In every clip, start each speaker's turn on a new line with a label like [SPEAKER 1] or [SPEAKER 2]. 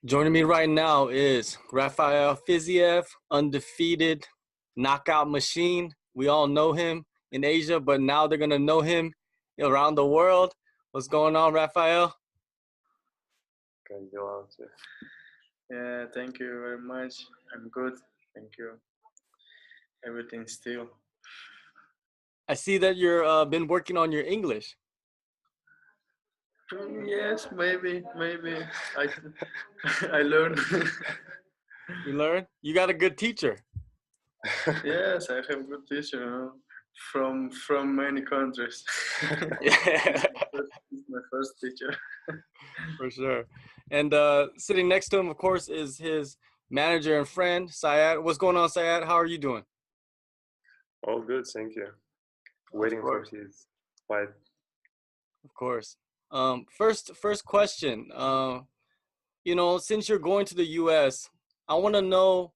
[SPEAKER 1] Joining me right now is Rafael Fiziev, undefeated knockout machine. We all know him in Asia, but now they're going to know him around the world. What's going on, Rafael?
[SPEAKER 2] Как дела у тебя?
[SPEAKER 3] Yeah, thank you very much. I'm good. Thank you. Everything still.
[SPEAKER 1] I see that you're been working on your English.
[SPEAKER 3] Yes, maybe. I I learned.
[SPEAKER 1] You learn? You got a good teacher.
[SPEAKER 3] Yes, I have good teacher, from many countries.
[SPEAKER 1] Yeah,
[SPEAKER 3] He's my first teacher.
[SPEAKER 1] for sure. And sitting next to him, of course, is his manager and friend, Syed. What's going on, Syed? How are you doing?
[SPEAKER 2] All good, thank you. Waiting for
[SPEAKER 1] course.
[SPEAKER 2] his fight.
[SPEAKER 1] Of course. First question. Since you're going to the US, I want to know,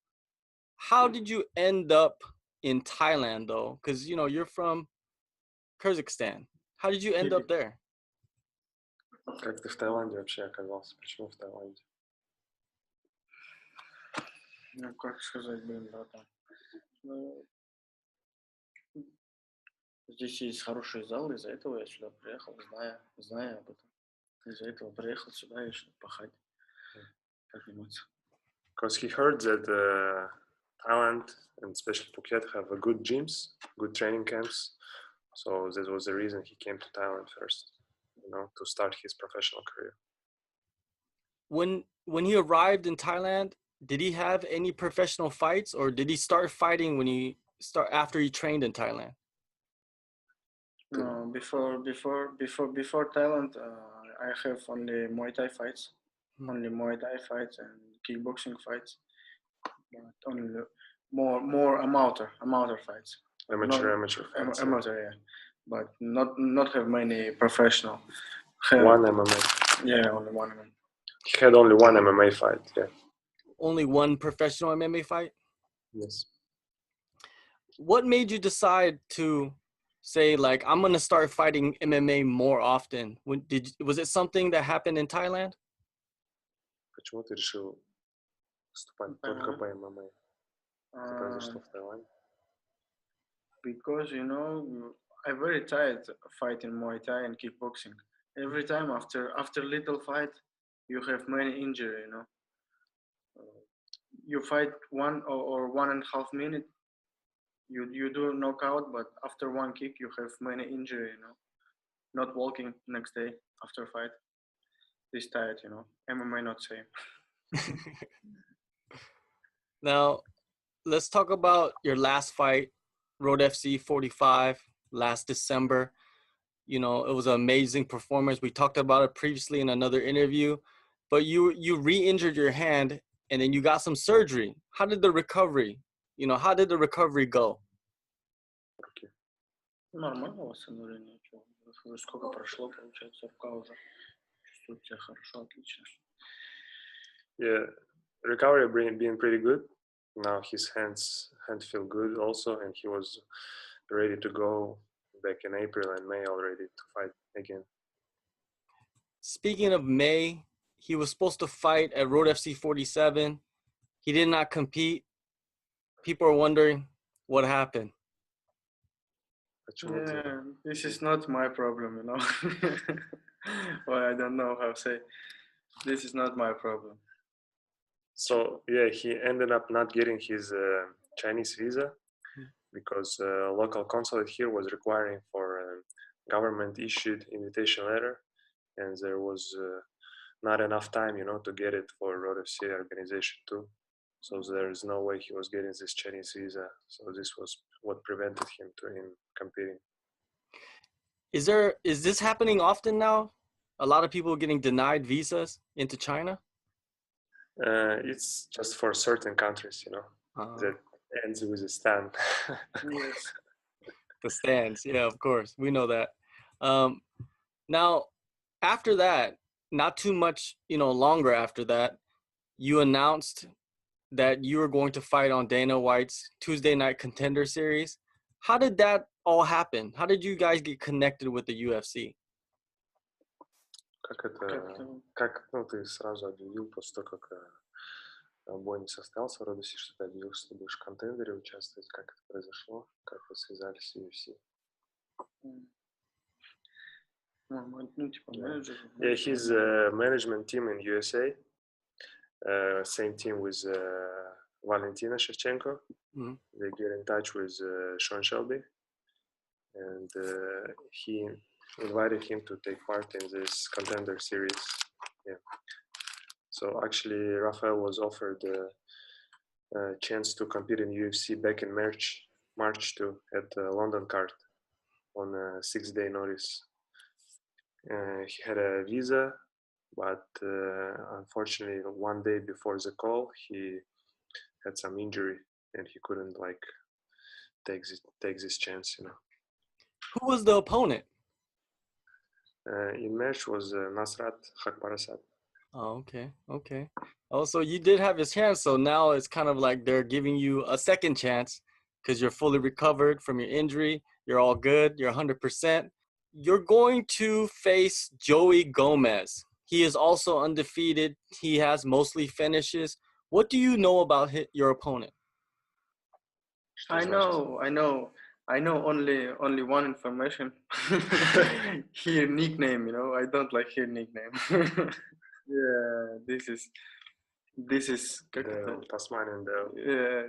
[SPEAKER 1] how did you end up in Thailand though? Because you're from Kazakhstan. How did you end up there?
[SPEAKER 2] Как ты в Таиланде вообще оказался? Почему в Таиланде?
[SPEAKER 3] Ну, как сказать, братан. Ну, здесь есть хороший зал, из-за этого я сюда приехал, зная об этом. Из-за этого приехал сюда и чтобы пахать, подниматься.
[SPEAKER 2] Because he heard that Thailand and especially Phuket have a good gyms, good training camps. So that was the reason he came to Thailand first, to start his professional career.
[SPEAKER 1] When he arrived in Thailand, did he have any professional fights, or did he start fighting after he trained in Thailand?
[SPEAKER 3] No, before Thailand, I have only Muay Thai fights, only Muay Thai fights and kickboxing fights, but only more amateur fights.
[SPEAKER 2] Amateur fights.
[SPEAKER 3] Amateur, yeah, but not have many professional.
[SPEAKER 2] One MMA.
[SPEAKER 3] Yeah, only one MMA.
[SPEAKER 2] He had only one MMA fight, yeah.
[SPEAKER 1] Only one professional MMA fight?
[SPEAKER 2] Yes.
[SPEAKER 1] What made you decide to say, like, I'm going to start fighting MMA more often? Was it something that happened in Thailand?
[SPEAKER 2] Почему ты решил выступать только по ММА? Это произошло в Таиланде?
[SPEAKER 3] Because I'm very tired fighting Muay Thai and kickboxing. Every time after little fight, you have many injury. You fight 1 or 1.5 minute, you do knockout, but after one kick you have many injury. Not walking next day after fight. This tired. MMA not same.
[SPEAKER 1] Now, let's talk about your last fight, Road FC 45, last December. It was an amazing performance. We talked about it previously in another interview, but you re-injured your hand and then you got some surgery. How did the recovery go?
[SPEAKER 3] Нормально восстановление. Уже сколько прошло, получается, рука уже чувствует себя хорошо, отлично.
[SPEAKER 2] Yeah, recovery being pretty good. Now his hand feel good also, and he was ready to go back in April and May already to fight again.
[SPEAKER 1] Speaking of May, he was supposed to fight at Road FC 47. He did not compete. People are wondering what happened.
[SPEAKER 3] Yeah, this is not my problem, Well, I don't know how to say. This is not my problem.
[SPEAKER 2] So yeah, he ended up not getting his Chinese visa because local consulate here was requiring for a government issued invitation letter, and there was not enough time, to get it for Road FC organization too. So there is no way he was getting this Chinese visa. So this was what prevented him in competing.
[SPEAKER 1] Is this happening often now? A lot of people getting denied visas into China?
[SPEAKER 2] It's just for certain countries, that ends with a stand.
[SPEAKER 3] Yes.
[SPEAKER 1] The stands, yeah, of course. We know that. Now, after that, not too much, longer after that, you announced that you were going to fight on Dana White's Tuesday Night Contender Series. How did that all happen? How did you guys get connected with the UFC?
[SPEAKER 2] Как ты сразу объявил после того, как бой не состоялся в Родосе, что ты объявил, что ты будешь в контендере участвовать? Как это произошло? Как вы связались с UFC? Yeah, his management team in USA, same team with Valentina Shevchenko.
[SPEAKER 1] Mm-hmm.
[SPEAKER 2] They get in touch with Sean Shelby, and he invited him to take part in this Contender Series. Yeah. So actually, Rafael was offered a chance to compete in UFC back in March too, at the London card on a 6-day notice. He had a visa, but unfortunately, one day before the call, he had some injury and he couldn't take this chance.
[SPEAKER 1] Who was the opponent?
[SPEAKER 2] In March was Nasrat Hakparasat.
[SPEAKER 1] Oh, okay. Oh, so you did have his chance. So now it's kind of like they're giving you a second chance because you're fully recovered from your injury. You're all good. You're 100%. You're going to face Joey Gomez. He is also undefeated. He has mostly finishes. What do you know about your opponent?
[SPEAKER 3] I know only one information. Here nickname, I don't like here nickname. Yeah, this is как это?
[SPEAKER 2] Tasmanian Devil.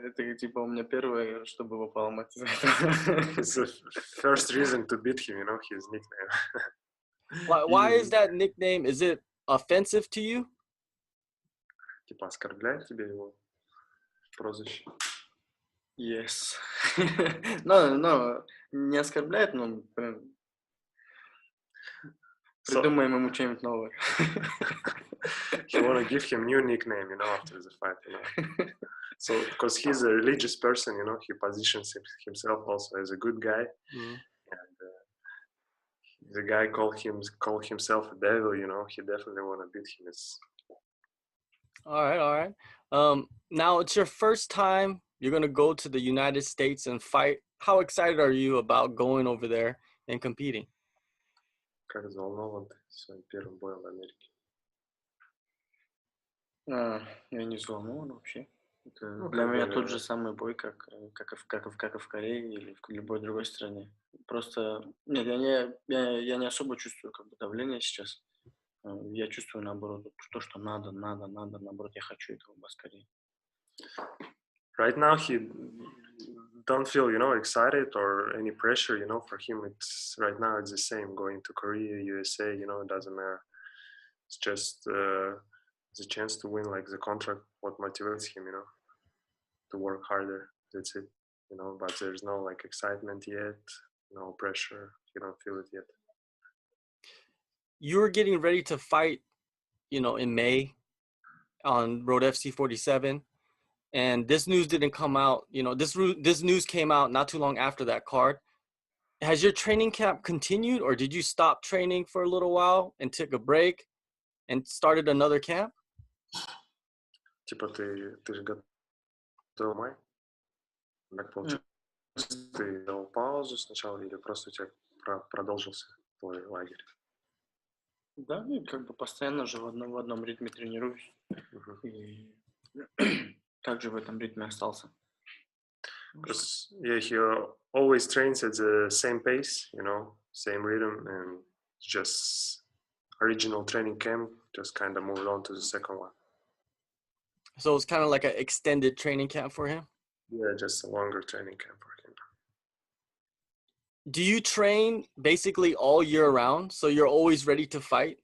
[SPEAKER 3] Это типа у меня первое, чтобы его поломать из этого.
[SPEAKER 2] It's the first reason to beat him, his nickname.
[SPEAKER 1] Why is that nickname? Is it offensive to you?
[SPEAKER 2] Типа оскорбляет тебя его прозвище?
[SPEAKER 3] Yes. No, не оскорбляет, но придумаем ему что-нибудь новое.
[SPEAKER 2] You want to give him new nickname, after the fight, So, because he's a religious person, he positions himself also as a good guy, and the guy call himself a devil, he definitely want to beat him.
[SPEAKER 1] All right. Now it's your first time. You're gonna go to the United States and fight. How excited are you about going over there and competing?
[SPEAKER 2] Как взволнован ты своим первым боем в Америке?
[SPEAKER 3] Я не взволнован вообще. Это для меня тот же самый бой, как и в Корее или в любой другой стране. Просто нет, я не особо чувствую давление сейчас. Я чувствую наоборот то, что надо, наоборот, я хочу этого поскорее.
[SPEAKER 2] Right now he don't feel, excited or any pressure, for him it's right now it's the same, going to Korea, USA, it doesn't matter. It's just the chance to win the contract, what motivates him, to work harder. That's it, but there's no excitement yet, no pressure. You don't feel it yet.
[SPEAKER 1] You were getting ready to fight, in May on Road FC 47. And this news didn't come out, this news came out not too long after that card. Has your training camp continued, or did you stop training for a little while and took a break and started another camp?
[SPEAKER 2] Типа ты же готов май? Как получилось? Ты дал паузу сначала или просто у тебя продолжился твой лагерь?
[SPEAKER 3] Да, постоянно же в одном ритме тренируюсь. И также в этом ритме остался.
[SPEAKER 2] Because he always trains at the same pace, same rhythm, and just original training camp, just kind of moved on to the second one.
[SPEAKER 1] So it's kind of like an extended training camp for him?
[SPEAKER 2] Yeah, just a longer training camp for him.
[SPEAKER 1] Do you train basically all year round, so you're always ready to fight?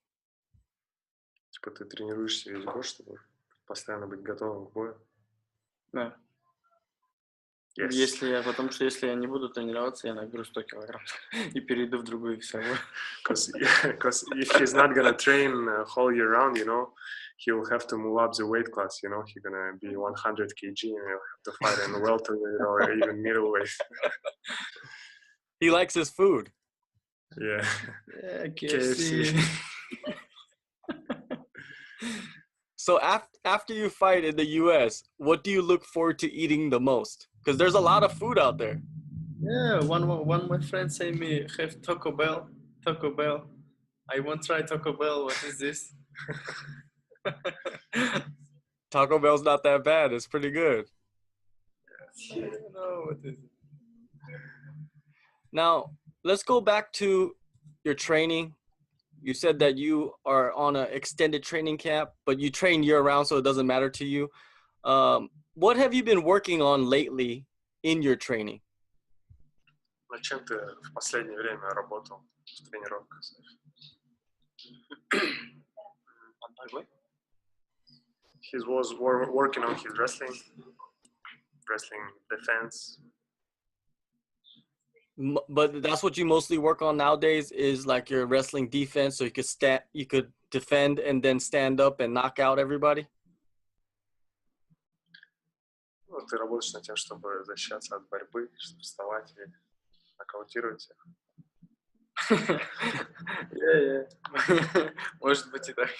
[SPEAKER 2] Типа ты тренируешься весь год, чтобы постоянно быть готовым к бою?
[SPEAKER 3] Да.
[SPEAKER 2] Yes.
[SPEAKER 3] Потому что если я не буду тренироваться, я наберу 100 килограмм и перейду в другую весовую.
[SPEAKER 2] Because if he's not gonna train whole year round, he will have to move up the weight class. He's gonna be 100 kg and he'll have to fight in welterweight or even middleweight.
[SPEAKER 1] He likes his food.
[SPEAKER 2] Yeah.
[SPEAKER 3] KFC.
[SPEAKER 2] So
[SPEAKER 1] after you fight in the US, what do you look forward to eating the most? Because there's a lot of food out there.
[SPEAKER 3] Yeah, one of my friends say me have Taco Bell. I won't try Taco Bell. What is this?
[SPEAKER 1] Taco Bell's not that bad. It's pretty good.
[SPEAKER 3] I don't know what is it.
[SPEAKER 1] Now, let's go back to your training. You said that you are on an extended training camp, but you train year-round, so it doesn't matter to you. What have you been working on lately in your training?
[SPEAKER 2] Над чем ты в последнее время работал в тренировках? He was working on his wrestling defense.
[SPEAKER 1] But that's what you mostly work on nowadays is like your wrestling defense, so you could defend and then stand up and knock out everybody.
[SPEAKER 2] Ну, ты работаешь над тем, чтобы защищаться от борьбы, чтобы вставать и нокаутировать всех.
[SPEAKER 3] Yeah. Может быть и так.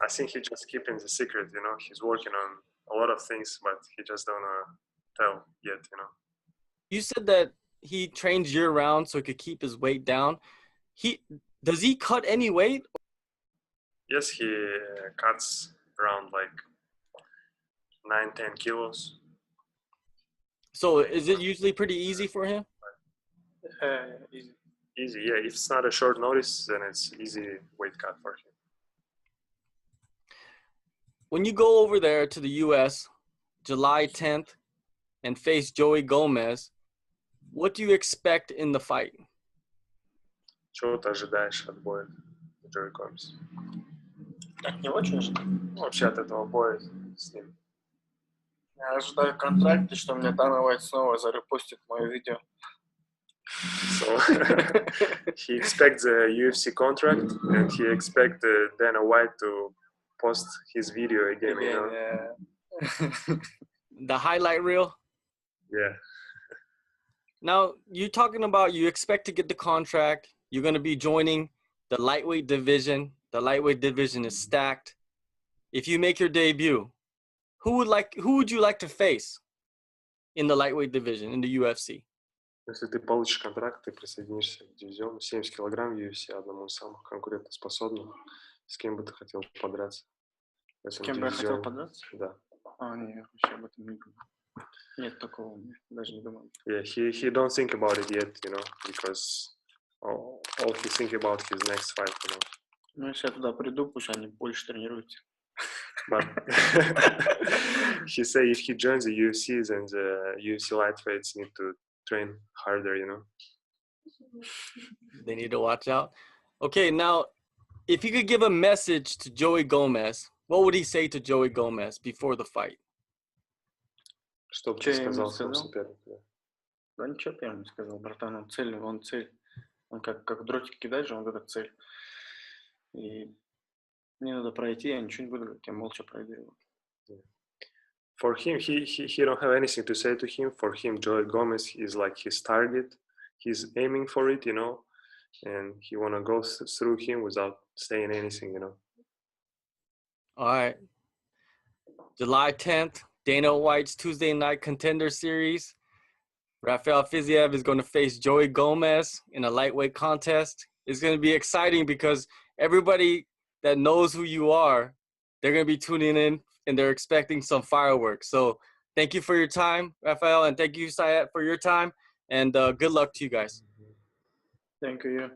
[SPEAKER 2] I think he just keeping the secret, you know. He's working on a lot of things, but he just don't tell yet, you know.
[SPEAKER 1] You said that he trains year-round so he could keep his weight down. Does he cut any weight?
[SPEAKER 2] Yes, he cuts around like 9-10 kilos.
[SPEAKER 1] So is it usually pretty easy for him?
[SPEAKER 2] Easy, yeah. If it's not a short notice, then it's easy weight cut for him.
[SPEAKER 1] When you go over there to the U.S. July 10th and face Joey Gomez, what do you expect in the fight?
[SPEAKER 2] Чего ты ожидаешь от боя с Джои Гомес?
[SPEAKER 3] Так не очень же.
[SPEAKER 2] Ну, вообще от этого боя с ним.
[SPEAKER 3] Я ожидаю контракт, и что мне Дана Уайт снова зарепостит мое видео.
[SPEAKER 2] So he expects a UFC contract, and he expects Dana White to post his video again, you know?
[SPEAKER 3] Yeah.
[SPEAKER 1] The highlight reel?
[SPEAKER 2] Yeah.
[SPEAKER 1] Now, you're talking about you expect to get the contract. You're going to be joining the lightweight division. The lightweight division is stacked. If you make your debut, who would you like to face in the lightweight division in the UFC?
[SPEAKER 2] Если ты получишь контракт, ты присоединишься к дивизиону 70 килограмм в UFC, одному из самых конкурентоспособных. С кем бы ты хотел подраться?
[SPEAKER 3] С кем бы я хотел подраться?
[SPEAKER 2] Да.
[SPEAKER 3] Нет, вообще об этом не думаю. Нет такого у меня, даже не думаю.
[SPEAKER 2] Yeah, he don't think about it yet, you know, because all he think about his next fight, you know.
[SPEAKER 3] Ну, если я туда приду, пусть они больше тренируются.
[SPEAKER 2] But he say if he joins the UFC, then the UFC lightweights need to train harder, you know.
[SPEAKER 1] They need to watch out. Okay, now, if you could give a message to Joey Gomez, what would he say to Joey Gomez before the fight?
[SPEAKER 2] Что бы ты сказал своему сопернику?
[SPEAKER 3] Да ничего бы я ему сказал, братан, он цель. Он как дротик кидать же, он это цель. И мне надо пройти, я ничего не буду говорить, я молча пройду его.
[SPEAKER 2] For him, he don't have anything to say to him. For him, Joey Gomez is like his target. He's aiming for it, you know, and he wanna go through him without saying anything, you know.
[SPEAKER 1] All right. July 10th, Dana White's Tuesday Night Contender Series. Rafael Fiziev is going to face Joey Gomez in a lightweight contest. It's going to be exciting because everybody that knows who you are, they're going to be tuning in and they're expecting some fireworks. So thank you for your time, Rafael, and thank you, Sayat, for your time. And good luck to you guys.
[SPEAKER 3] Thank you.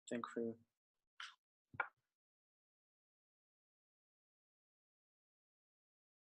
[SPEAKER 3] Thank you for you.